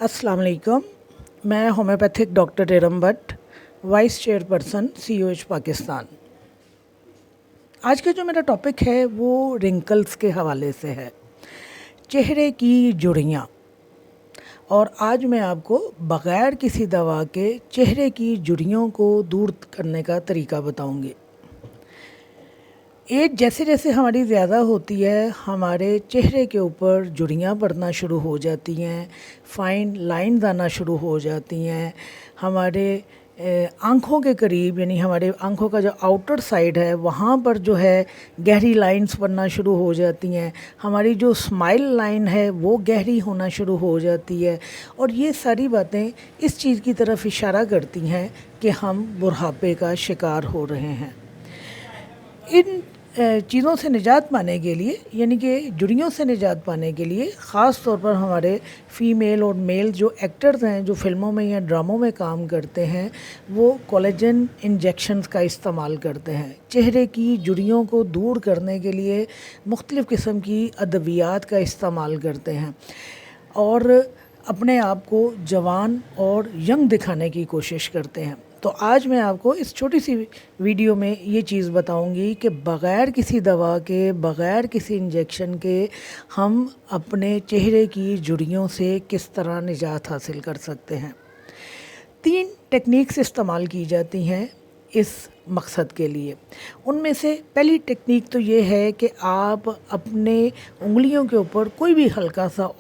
अस्सलाम वालेकुम। मैं homeopathic doctor Iram Bhatt, vice chairperson COH Pakistan. आज का जो मेरा टॉपिक है वो रिंकल्स के हवाले से है, चेहरे की झुर्रियाँ। और आज मैं आपको बग़ैर किसी दवा के चेहरे की झुर्रियों को दूर करने का तरीका बताऊंगी। एज जैसे जैसे हमारी ज़्यादा होती है, हमारे चेहरे के ऊपर झुर्रियाँ पड़ना शुरू हो जाती हैं, फाइन लाइन्स आना शुरू हो जाती हैं। हमारे आँखों के करीब, यानी हमारे आँखों का जो आउटर साइड है वहाँ पर जो है गहरी लाइंस पड़ना शुरू हो जाती हैं। हमारी जो स्माइल लाइन है वो गहरी होना शुरू हो जाती है। और ये सारी बातें इस चीज़ की तरफ इशारा करती हैं कि हम बुढ़ापे का शिकार हो रहे हैं। इन चीज़ों से निजात पाने के लिए, यानी कि झुर्रियों से निजात पाने के लिए ख़ास तौर पर हमारे फ़ीमेल और मेल जो एक्टर्स हैं, जो फ़िल्मों में या ड्रामों में काम करते हैं, वो कोलेजन इंजेक्शंस का इस्तेमाल करते हैं। चेहरे की झुर्रियों को दूर करने के लिए मुख्तलिफ़ किस्म की अद्वियात का इस्तेमाल करते हैं और अपने आप को जवान और यंग दिखाने की कोशिश करते हैं। तो आज मैं आपको इस छोटी सी वीडियो में ये चीज़ बताऊंगी कि बग़ैर किसी दवा के, बग़ैर किसी इंजेक्शन के हम अपने चेहरे की झुर्रियों से किस तरह निजात हासिल कर सकते हैं। 3 टेक्निक्स इस्तेमाल की जाती हैं इस मकसद के लिए। उनमें से पहली टेक्निक तो ये है कि आप अपने उंगलियों के ऊपर कोई भी हल्का सा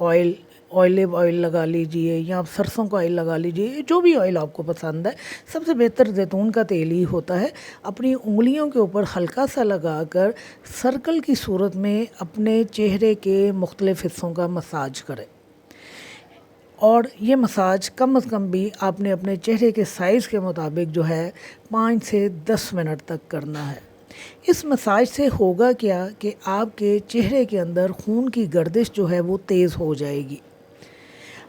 ऑलिव ऑयल लगा लीजिए या आप सरसों का ऑयल लगा लीजिए, जो भी ऑयल आपको पसंद है। सबसे बेहतर जैतून का तेल ही होता है। अपनी उंगलियों के ऊपर हल्का सा लगाकर सर्कल की सूरत में अपने चेहरे के मुख्तलिफ़ हिस्सों का मसाज करें। और ये मसाज कम अज़ कम भी आपने अपने चेहरे के साइज़ के मुताबिक जो है 5 से 10 मिनट तक करना है। इस मसाज से होगा क्या कि आपके चेहरे के अंदर खून की गर्दिश जो है वो तेज़ हो जाएगी।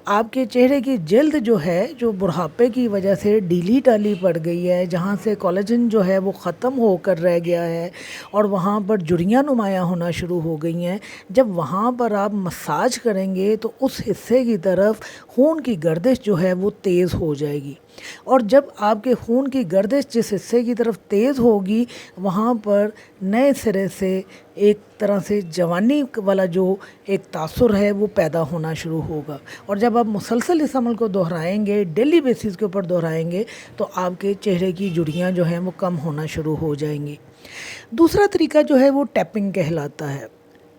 आपके चेहरे की जल्द जो है, जो बुढ़ापे की वजह से ढीली टाली पड़ गई है, जहाँ से कोलेजन जो है वो ख़त्म होकर रह गया है और वहाँ पर झुर्रियाँ नुमायाँ होना शुरू हो गई हैं, जब वहाँ पर आप मसाज करेंगे तो उस हिस्से की तरफ खून की गर्दिश जो है वो तेज़ हो जाएगी। और जब आपके खून की गर्दिश जिस हिस्से की तरफ तेज़ होगी, वहाँ पर नए सिरे से एक तरह से जवानी वाला जो एक तासुर है वो पैदा होना शुरू होगा। और जब आप मुसलसल इस अमल को दोहराएंगे, डेली बेसिस के ऊपर दोहराएंगे, तो आपके चेहरे की झुर्रियाँ जो हैं वो कम होना शुरू हो जाएंगी। दूसरा तरीका जो है वो टैपिंग कहलाता है।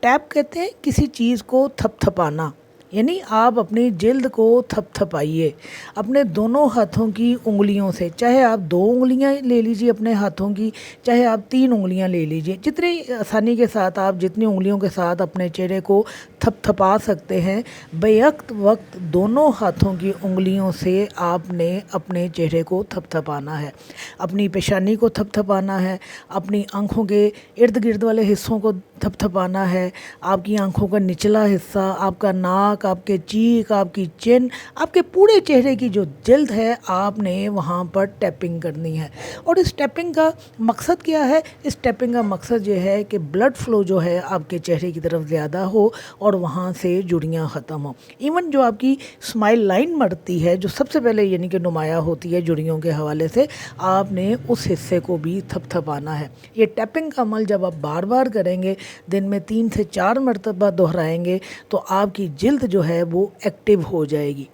टैप कहते हैं किसी चीज़ को थपथपाना, यानी आप अपनी जिल्द को थपथपाइए अपने दोनों हाथों की उंगलियों से। चाहे आप 2 उंगलियां ले लीजिए अपने हाथों की, चाहे आप 3 उंगलियां ले लीजिए। जितनी आसानी के साथ आप जितनी उंगलियों के साथ अपने चेहरे को थपथपा सकते हैं, बेवक्त वक्त दोनों हाथों की उंगलियों से आपने अपने चेहरे को थपथपाना है। अपनी पेशानी को थपथपाना है, अपनी आँखों के इर्द गिर्द वाले हिस्सों को थपथपाना है, आपकी आँखों का निचला हिस्सा, आपका नाक, आपके चीक, आपकी चिन, आपके पूरे चेहरे की जो जल्द है, आपने वहाँ पर टैपिंग करनी है। और इस टैपिंग का मकसद क्या है? इस टैपिंग का मकसद ये है कि ब्लड फ्लो जो है आपके चेहरे की तरफ ज़्यादा हो और वहाँ से झुर्रियाँ ख़त्म हो। इवन जो आपकी स्माइल लाइन मरती है, जो सबसे पहले यानी कि नुमाया होती है झुर्रियों के हवाले से, आपने उस हिस्से को भी थपथपाना है। ये टैपिंग का अमल जब आप बार बार करेंगे, दिन में 3 से 4 मरतबा दोहराएंगे, तो आपकी जिल्द जो है वो एक्टिव हो जाएगी।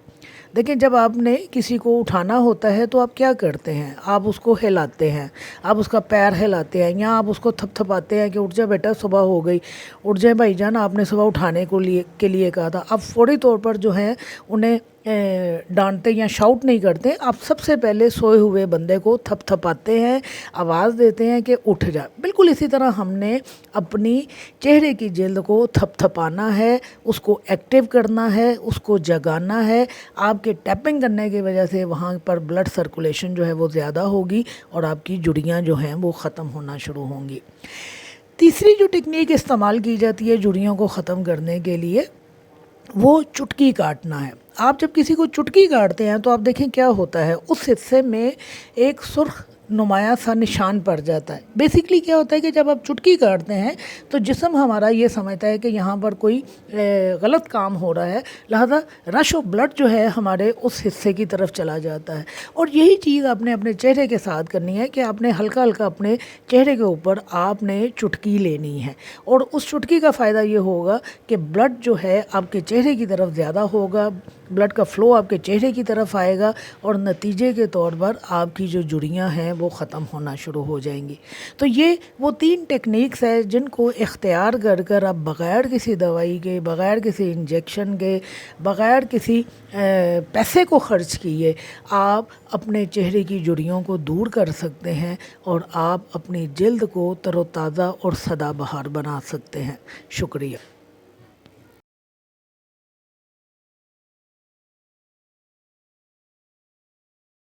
देखिए, जब आपने किसी को उठाना होता है तो आप क्या करते हैं? आप उसको हिलाते हैं, आप उसका पैर हिलाते हैं, या आप उसको थपथपाते हैं कि उठ जा बेटा, सुबह हो गई, उठ जाए भाईजान, आपने सुबह उठाने के लिए कहा था। आप फौरी तौर पर जो है उन्हें डांटते या शाउट नहीं करते। आप सबसे पहले सोए हुए बंदे को थपथपाते हैं, आवाज़ देते हैं कि उठ जा। बिल्कुल इसी तरह हमने अपनी चेहरे की जिल्द को थपथपाना है, उसको एक्टिव करना है, उसको जगाना है। आपके टैपिंग करने की वजह से वहाँ पर ब्लड सर्कुलेशन जो है वो ज़्यादा होगी और आपकी झुर्रियाँ जो हैं वो ख़त्म होना शुरू होंगी। तीसरी जो टेक्निक इस्तेमाल की जाती है झुर्रियों को ख़त्म करने के लिए, वो चुटकी काटना है। آپ جب کسی کو چٹکی کاٹتے ہیں تو آپ دیکھیں کیا ہوتا ہے، اس حصے میں ایک سرخ نمایاں سا نشان پڑ جاتا ہے۔ بیسیکلی کیا ہوتا ہے کہ جب آپ چٹکی کاٹتے ہیں تو جسم ہمارا یہ سمجھتا ہے کہ یہاں پر کوئی غلط کام ہو رہا ہے، لہذا رش آف بلڈ جو ہے ہمارے اس حصے کی طرف چلا جاتا ہے۔ اور یہی چیز آپ نے اپنے چہرے کے ساتھ کرنی ہے کہ آپ نے ہلکا ہلکا اپنے چہرے کے اوپر آپ نے چٹکی لینی ہے، اور اس چٹکی کا فائدہ یہ ہوگا کہ بلڈ جو ہے آپ کے چہرے کی طرف زیادہ ہوگا، بلڈ کا فلو آپ کے چہرے کی طرف آئے گا، اور نتیجے کے طور پر آپ کی جو جھریاں ہیں وہ ختم ہونا شروع ہو جائیں گی۔ تو یہ وہ 3 ٹیکنیکس ہیں جن کو اختیار کر کر آپ بغیر کسی دوائی کے، بغیر کسی انجیکشن کے، بغیر کسی پیسے کو خرچ کیے آپ اپنے چہرے کی جھریوں کو دور کر سکتے ہیں، اور آپ اپنی جلد کو تر و تازہ اور سدا بہار بنا سکتے ہیں۔ شکریہ۔